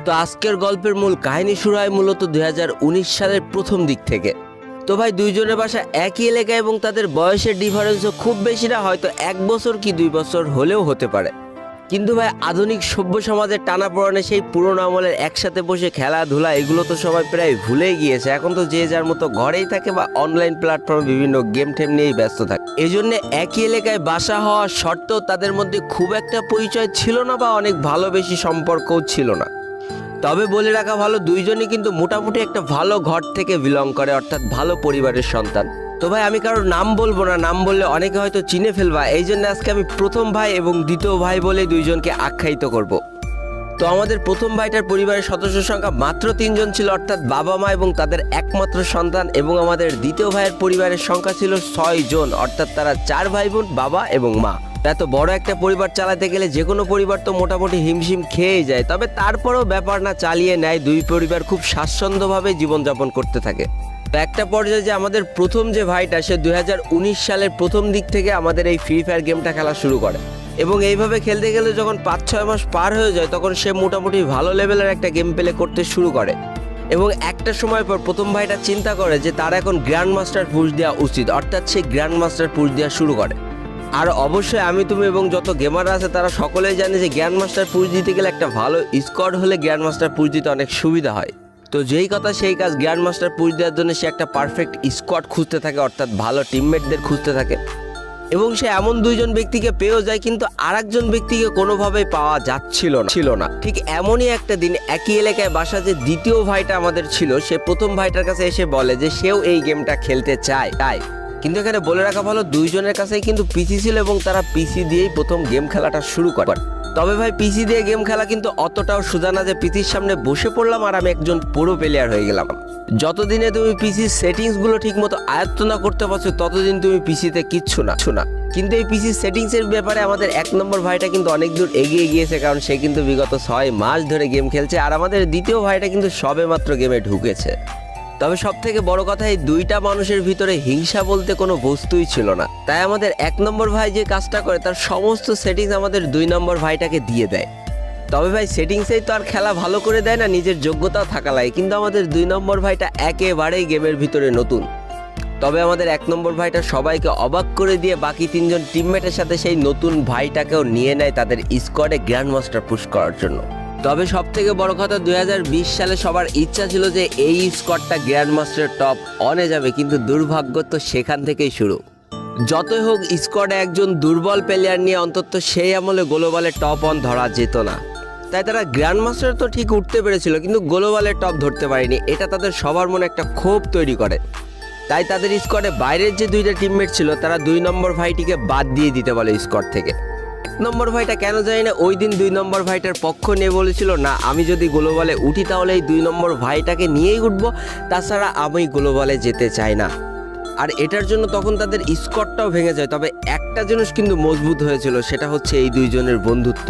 তো আজকের গল্পের মূল কাহিনী শুরু হয় মূলত 2019 সালের প্রথম দিক থেকে। তো ভাই দুইজনের বাসা একই এলাকায় এবং তাদের বয়সের ডিফারেন্সও খুব বেশি না, হয়তো 1 বছর কি 2 বছর হলেও হতে পারে। কিন্তু ভাই আধুনিক সভ্য সমাজের টানাপোড়েনে সেই পুরোনো আমলের একসাথে বসে খেলাধুলা এগুলো তো সবাই প্রায় ভুলেই গিয়েছে। এখন তো যে যার মতো ঘরেই থাকে বা অনলাইন প্ল্যাটফর্মে বিভিন্ন গেম টেম নিয়েই ব্যস্ত থাকে। এই জন্য একই এলাকায় বাসা হওয়া সত্ত্বেও তাদের মধ্যে খুব একটা পরিচয় ছিল না বা অনেক ভালোবেসি সম্পর্কও ছিল না। তবে বলে রাখা ভালো, দুইজনই কিন্তু মোটামুটি একটা ভালো ঘর থেকে বিলং করে, অর্থাৎ ভালো পরিবারের সন্তান। তো ভাই আমি কারোর নাম বলবো না, নাম বললে অনেকে হয়তো চিনে ফেলবা, এই জন্য আজকে আমি প্রথম ভাই এবং দ্বিতীয় ভাই বলে দুইজনকে আখ্যায়িত করব। তো আমাদের প্রথম ভাইটার পরিবারের সদস্য সংখ্যা মাত্র 3 জন ছিল, অর্থাৎ বাবা মা এবং তাদের একমাত্র সন্তান। এবং আমাদের দ্বিতীয় ভাইয়ের পরিবারের সংখ্যা ছিল 6 জন, অর্থাৎ তারা 4 ভাই বোন, বাবা এবং মা। এত বড় একটা পরিবার চালাতে গেলে যে কোনো পরিবার তো মোটামুটি হিমশিম খেয়েই যায়, তবে তারপরেও ব্যাপার না চালিয়ে নেয়, দুই পরিবার খুব স্বাচ্ছন্দ্যভাবে জীবনযাপন করতে থাকে। তো একটা পর্যায়ে যে আমাদের প্রথম যে ভাইটা, সে 2019 সালের প্রথম দিক থেকে আমাদের এই ফ্রি ফায়ার গেমটা খেলা শুরু করে এবং এইভাবে খেলতে গেলে যখন 5-6 মাস পার হয়ে যায় তখন সে মোটামুটি ভালো লেভেলের একটা গেম প্লে করতে শুরু করে। এবং একটা সময় পর প্রথম ভাইটা চিন্তা করে যে তার এখন গ্র্যান্ড মাস্টার পুশ দেওয়া উচিত, অর্থাৎ সে গ্র্যান্ড মাস্টার পুশ দেওয়া শুরু করে। আর অবশ্যই আমি তুমি এবং যত গেমার আছে তারা সকলেই জানে যে গ্র্যান্ড মাস্টার পুশ দিতে গেলে একটা ভালো স্কোয়াড হলে গ্র্যান্ড মাস্টার পুশ দিতে অনেক সুবিধা হয়। তো যেই কথা সেই কাজ, গ্র্যান্ড মাস্টার পুশ দেওয়ার জন্য সে একটা পারফেক্ট স্কোয়াড খুঁজতে থাকে, অর্থাৎ ভালো টিমমেটদের খুঁজতে থাকে। এবং সে এমন 2 জন ব্যক্তিকে পেয়েও যায়, কিন্তু আরেকজন ব্যক্তিকে কোনোভাবেই পাওয়া যাচ্ছিল না। ঠিক এমনই একটা দিন একই এলাকায় বাসা যে দ্বিতীয় ভাইটা আমাদের ছিল, সে প্রথম ভাইটার কাছে এসে বলে যে সেও এই গেমটা খেলতে চায়। কিন্তু এখানে বলে রাখা ভালো, 2 জনের কাছেই কিন্তু পিসি ছিল এবং তারা পিসি দিয়েই প্রথম গেম খেলাটা শুরু করে। তবে ভাই পিসি দিয়ে গেম খেলা কিন্তু অতটাও সোজা না যে পিসির সামনে বসে পড়লাম আর আমি একজন পুরো প্লেয়ার হয়ে গেলাম। যতদিনে তুমি পিসির সেটিংসগুলো ঠিকমতো আয়ত্ত না করতে পারছো ততদিন তুমি পিসিতে কিচ্ছু না। কিন্তু এই পিসির সেটিংসের ব্যাপারে আমাদের 1 নম্বর ভাইটা কিন্তু অনেক দূর এগিয়ে গিয়েছে, কারণ সে কিন্তু বিগত 6 মাস ধরে গেম খেলছে, আর আমাদের দ্বিতীয় ভাইটা কিন্তু সবেমাত্র গেমে ঢুকেছে। তবে সব থেকে বড় কথা, এই 2টা মানুষের ভিতরে হিংসা বলতে কোনো বস্তুই ছিল না। তাই আমাদের 1 নম্বর ভাই যে কাজটা করে তার সমস্ত সেটিংস আমাদের 2 নম্বর ভাইটাকে দিয়ে দেয়। তবে ভাই সেটিংসেই তো আর খেলা ভালো করে দেয় না, নিজের যোগ্যতাও থাকা লাগে। কিন্তু আমাদের 2 নম্বর ভাইটা একেবারেই গেমের ভিতরে নতুন। তবে আমাদের 1 নম্বর ভাইটা সবাইকে অবাক করে দিয়ে বাকি 3 জন টিমমেটের সাথে সেই নতুন ভাইটাকেও নিয়ে নেয় তাদের স্কোয়াডে গ্র্যান্ড মাস্টার পুশ করার জন্য। তবে সব থেকে বড় কথা, 2020 সালে সবার ইচ্ছা ছিল যে এই স্কোয়াডটা গ্র্যান্ড মাস্টার টপ অনে যাবে, কিন্তু দুর্ভাগ্য তো সেখান থেকেই শুরু। যতই হোক স্কোয়াডে একজন দুর্বল প্লেয়ার নিয়ে অন্তত সেই আমলে গ্লোবালে টপ 1 ধরা যেত না। তাই তারা গ্র্যান্ড মাস্টার তো ঠিক উঠতে পেরেছিল, কিন্তু গ্লোবালে টপ ধরতে পারেনি। এটা তাদের সবার মনে একটা ক্ষোভ তৈরি করে। তাই তাদের স্কোয়াডে বাইরের যে 2টা টিমমেট ছিল তারা 2 নম্বর ভাইটিকে বাদ দিয়ে দিতে বলে স্কোয়াড থেকে। 1 নম্বর ভাইটা কেন জানি না ওই দিন 2 নম্বর ভাইটার পক্ষ নিয়ে বলেছিল, না আমি যদি গ্লোবালে উঠি তাহলে এই 2 নম্বর ভাইটাকে নিয়েই উঠবো, তাছাড়া আমি গ্লোবালে যেতে চাই না। আর এটার জন্য তখন তাদের স্কোয়াডটাও ভেঙে যায়। তবে একটা জিনিস কিন্তু মজবুত হয়েছিল, সেটা হচ্ছে এই 2 জনের বন্ধুত্ব।